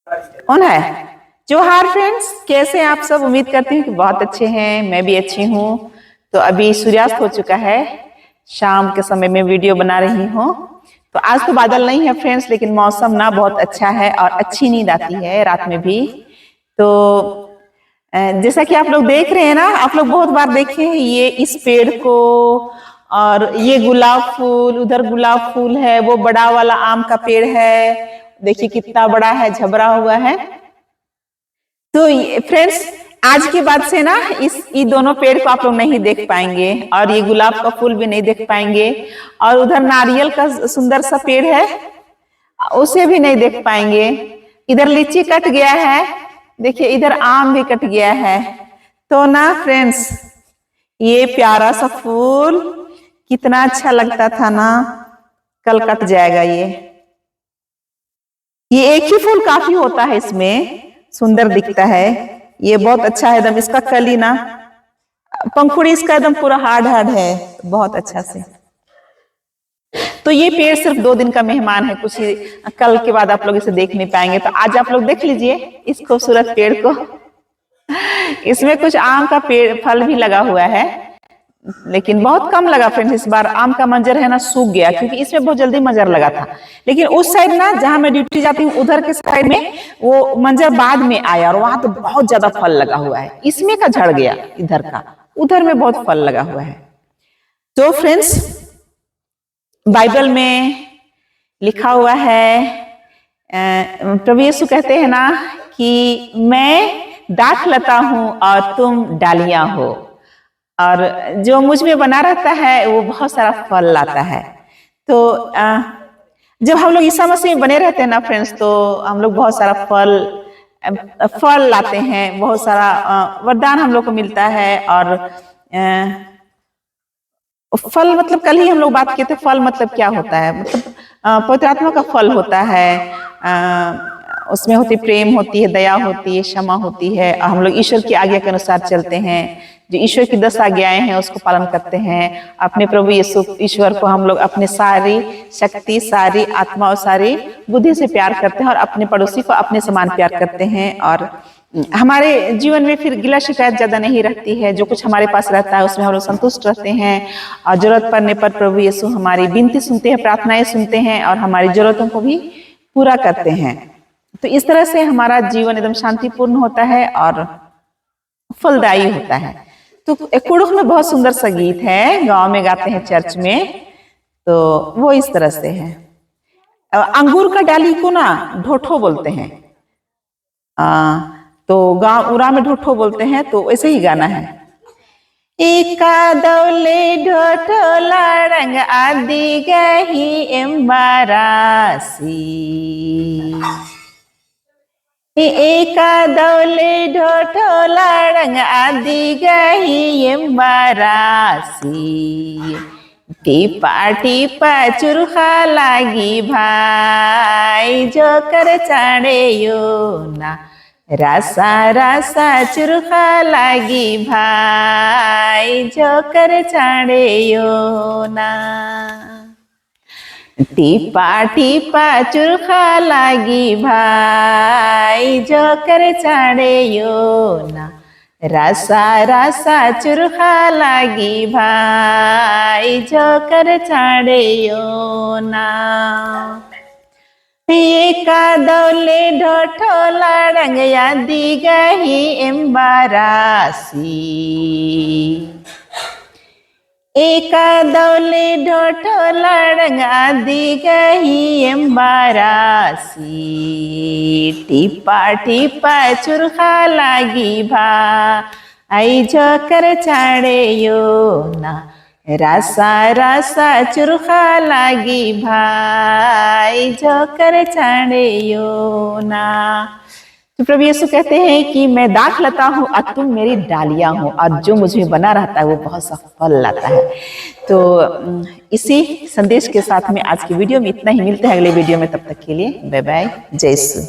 कौन है? जोहार फ्रेंड्स, कैसे हैं आप सब? उम्मीद करती हूँ कि बहुत अच्छे हैं। मैं भी अच्छी हूँ। तो अभी सूर्यास्त हो चुका है, शाम के समय में वीडियो बना रही हूँ। तो आज तो बादल नहीं है फ्रेंड्स, लेकिन मौसम ना बहुत अच्छा है और अच्छी नींद आती है रात में भी। तो जैसा कि आप लोग देख रहे हैं ना, आप लोग बहुत बार देखे हैं ये इस पेड़ को, और ये गुलाब फूल, उधर गुलाब फूल है, वो बड़ा वाला आम का पेड़ है, देखिए कितना बड़ा है, झबरा हुआ है। तो फ्रेंड्स, आज के बाद से ना ये दोनों पेड़ को आप लोग नहीं देख पाएंगे, और ये गुलाब का फूल भी नहीं देख पाएंगे, और उधर नारियल का सुंदर सा पेड़ है, उसे भी नहीं देख पाएंगे। इधर लीची कट गया है, देखिए इधर आम भी कट गया है। तो ना फ्रेंड्स, ये प्यारा सा फूल कितना अच्छा लगता था ना, कल कट जाएगा। ये एक ही फूल काफी होता है, इसमें सुंदर दिखता है। ये बहुत अच्छा है एकदम, इसका कली ना, पंखुड़ी इसका एकदम पूरा हार्ड हार्ड है, बहुत अच्छा से। तो ये पेड़ सिर्फ 2 दिन का मेहमान है, कुछ ही कल के बाद आप लोग इसे देख नहीं पाएंगे। तो आज आप लोग देख लीजिए इस खूबसूरत पेड़ को। इसमें कुछ आम का पेड़ फल भी लगा हुआ है, लेकिन बहुत कम लगा फ्रेंड्स। इस बार आम का मंजर है ना सूख गया, क्योंकि इसमें बहुत जल्दी मंजर लगा था। लेकिन उस साइड ना, जहां मैं ड्यूटी जाती हूँ, उधर के साइड में वो मंजर बाद में आया, और वहां तो बहुत ज्यादा फल लगा हुआ है। इसमें का झड़ गया, इधर का, उधर में बहुत फल लगा हुआ है। तो फ्रेंड्स, बाइबल में लिखा हुआ है, प्रभु यीशु कहते हैं ना कि मैं दाख लता हूं और तुम डालियां हो, और जो मुझ में बना रहता है वो बहुत सारा फल लाता है। तो जब हम लोग ईसा मसीह में बने रहते हैं ना फ्रेंड्स, तो हम लोग बहुत सारा फल लाते हैं, बहुत सारा वरदान हम लोग को मिलता है। और फल मतलब, कल ही हम लोग बात किए थे, फल मतलब क्या होता है, मतलब पवित्र आत्मा का फल होता है। उसमें होती प्रेम, होती है दया, होती है क्षमा, होती है। हम लोग ईश्वर की आज्ञा के अनुसार चलते हैं, जो ईश्वर की 10 आज्ञाएं हैं उसको पालन करते हैं। अपने प्रभु यीशु ईश्वर को हम लोग अपने सारी शक्ति, सारी आत्मा और सारी बुद्धि से प्यार करते हैं, और अपने पड़ोसी को अपने समान प्यार करते हैं। और हमारे जीवन में फिर गिला शिकायत ज्यादा नहीं रहती है। जो कुछ हमारे पास रहता है उसमें हम लोग संतुष्ट रहते हैं, और जरूरत पड़ने पर प्रभु यीशु हमारी विनती सुनते हैं, प्रार्थनाएं सुनते हैं, और हमारी जरूरतों को भी पूरा करते हैं। तो इस तरह से हमारा जीवन एकदम शांतिपूर्ण होता है और फलदायी होता है। तो कुड़ुख में बहुत सुंदर सा गीत है, गांव में गाते हैं चर्च में। तो वो इस तरह से है, अंगूर का डाली को ना ढोठो बोलते हैं, तो गांव उरा में ढोठो बोलते हैं। तो ऐसे ही गाना है, एका दौले ढोठो लाड़ंग आदि गही एम्बारासी, एका दौले ढोठो लाड़ंग आदि गही एम्बारासी, टीपा टीपा चुरखा लागी भाई, जो कर चाड़े यो ना, रासा रासा चुरखा लागी भाई, जो कर चाड़े यो ना। टीपा टीपा चुरखा लागी भाई, जो कर चाड़े यो ना, रासा रासा चुरखा लागी भाई, जो कर चाड़े यो ना। एका दौले ढोठो लाड़ंग आदि गही एम्बारासी, एका दौले ढोठो लाड़ंग आदि गही एम्बारासी, टीपा टीपा चुरखा लागी भाई, जो कर चाड़े यो ना, रासा रासा चुरखा लागी भाई, जो कर चाड़े यो ना। तो प्रभु यीशु कहते हैं कि मैं दाख लता हूँ और तुम मेरी डालियां हो, और जो मुझ में बना रहता है वो बहुत सा फल लाता है। तो इसी संदेश के साथ में आज की वीडियो में इतना ही। मिलते हैं अगले वीडियो में, तब तक के लिए बाय बाय, जय यीशु।